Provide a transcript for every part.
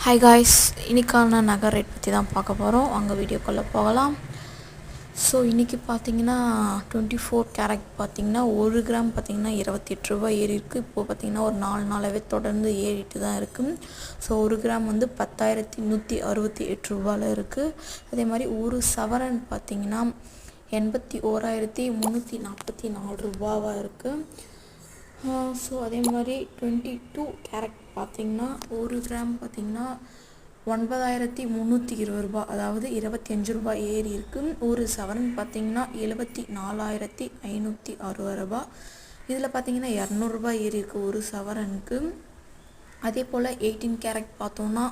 Hi guys, இன்றைக்கான நகை rate பற்றி தான் பார்க்க போகிறோம். அங்கே வீடியோக்குள்ளே போகலாம். ஸோ இன்றைக்கி பார்த்தீங்கன்னா 24 கேரட் பார்த்திங்கன்னா 1 கிராம் பார்த்திங்கன்னா 28 ரூபா ஏறி இருக்குது. இப்போது பார்த்திங்கன்னா ஒரு 4 நாளாகவே தொடர்ந்து ஏறிட்டு தான் இருக்குது. ஸோ 1 கிராம் வந்து 10,168 ரூபாயில் இருக்குது. அதே மாதிரி ஒரு சவரன் பார்த்திங்கன்னா 81,344 ரூபாவாக இருக்குது. ஸோ அதே மாதிரி 22 கேரட் பார்த்திங்கன்னா 1 கிராம் பார்த்திங்கன்னா 9,320 ரூபா, அதாவது 25 ரூபா ஏறி இருக்குது. ஒரு சவரன் பார்த்திங்கன்னா 74,560 ரூபா. இதில் பார்த்திங்கன்னா 200 ரூபா ஏறி இருக்குது ஒரு சவரனுக்கு. அதே போல் 18 கேரட் பார்த்தோன்னா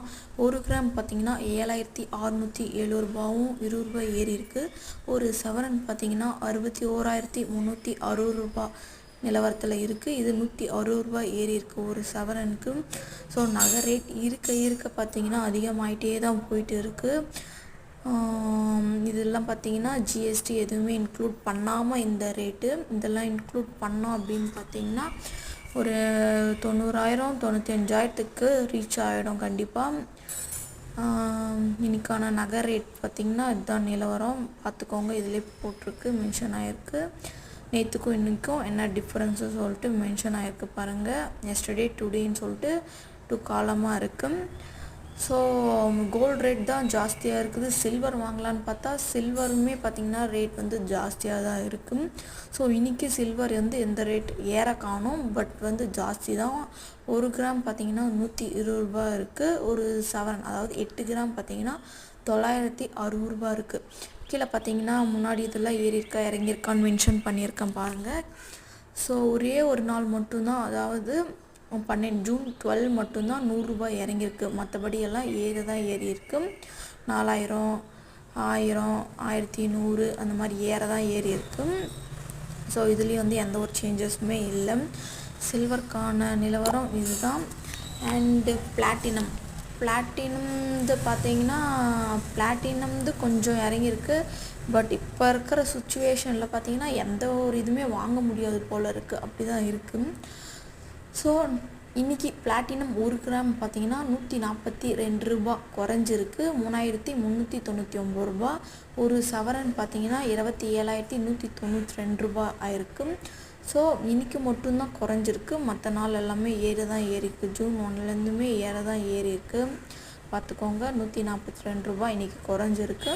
1 கிராம் பார்த்திங்கன்னா 7,607 ரூபாவும் 20 ரூபா ஏறி இருக்குது. ஒரு சவரன் பார்த்திங்கன்னா 61,360 ரூபா நிலவரத்தில் இருக்குது. இது 160 ரூபா ஏறி இருக்குது ஒரு சவரனுக்கு. ஸோ நகை ரேட் இருக்க பார்த்திங்கன்னா அதிகமாகிட்டே தான் போயிட்டு இருக்குது. இதெல்லாம் பார்த்திங்கன்னா ஜிஎஸ்டி எதுவுமே இன்க்ளூட் பண்ணாமல் இந்த ரேட்டு. இதெல்லாம் இன்க்ளூட் பண்ணோம் அப்படின்னு பார்த்திங்கன்னா ஒரு 90,000 95,000த்துக்கு ரீச் ஆகிடும் கண்டிப்பாக. இன்றைக்கான நகை ரேட் பார்த்திங்கன்னா இதுதான் நிலவரம். பார்த்துக்கோங்க, இதிலே போட்டிருக்கு, மென்ஷன் ஆகிருக்கு. நேற்றுக்கும் இன்றைக்கும் என்ன டிஃப்ரென்ஸு சொல்லிட்டு மென்ஷன் ஆகிருக்கு பாருங்கள். எஸ்டர்டே டுடேன்னு சொல்லிட்டு 2 காலமாக இருக்குது. ஸோ கோல்டு ரேட் தான் ஜாஸ்தியாக இருக்குது. சில்வர் வாங்கலான்னு பார்த்தா சில்வருமே பார்த்திங்கன்னா ரேட் வந்து ஜாஸ்தியாக தான் இருக்குது. ஸோ இன்றைக்கி சில்வர் வந்து எந்த ரேட் ஏற காணும், பட் வந்து ஜாஸ்தி தான். 1 கிராம் பார்த்திங்கன்னா 120 ரூபா இருக்குது. ஒரு சவரன் அதாவது 8 கிராம் பார்த்திங்கன்னா 960 ரூபா இருக்குது. கீழே பார்த்தீங்கன்னா முன்னாடி இதெல்லாம் ஏறியிருக்கா இறங்கியிருக்கான்னு மென்ஷன் பண்ணியிருக்கேன் பாருங்கள். ஸோ ஒரே ஒரு நாள் மட்டும்தான், அதாவது ஜூன் 12 மட்டும்தான் 100 ரூபாய் இறங்கியிருக்கு. மற்றபடி எல்லாம் ஏறி இருக்கு. 4,000 1000 1100 அந்த மாதிரி தான் ஏறி இருக்கு. ஸோ இதுலேயும் வந்து எந்த ஒரு சேஞ்சஸுமே இல்லை. சில்வருக்கான நிலவரம் இதுதான். அண்டு பிளாட்டினம் பார்த்திங்கன்னா கொஞ்சம் இறங்கியிருக்கு. பட் இப்போ இருக்கிற சுச்சுவேஷனில் பார்த்திங்கன்னா எந்த ஒரு இதுவுமே வாங்க முடியாது போல் இருக்குது, அப்படி தான் இருக்குது. ஸோ இன்றைக்கி பிளாட்டினம் 1 கிராம் பார்த்திங்கன்னா 142 ரூபா குறைஞ்சிருக்கு, 3,399 ரூபா. ஒரு சவரன் பார்த்திங்கன்னா 27,192 ரூபா ஆயிருக்கு. ஸோ இன்றைக்கி மட்டும்தான் குறைஞ்சிருக்கு, மற்ற நாள் எல்லாமே ஏறிருக்கு. ஜூன் 1லேருந்துமே ஏறி இருக்குது. பார்த்துக்கோங்க, 142 ரூபா இன்றைக்கி குறைஞ்சிருக்கு.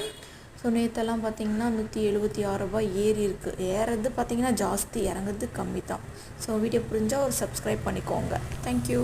ஸோ நேற்றெல்லாம் பார்த்திங்கன்னா 176 ரூபா ஏறி இருக்குது. ஏறது பார்த்திங்கன்னா ஜாஸ்தி, இறங்குறது கம்மி தான். ஸோ வீடியோ புரிஞ்சால் ஒரு சப்ஸ்கிரைப் பண்ணிக்கோங்க. தேங்க்யூ.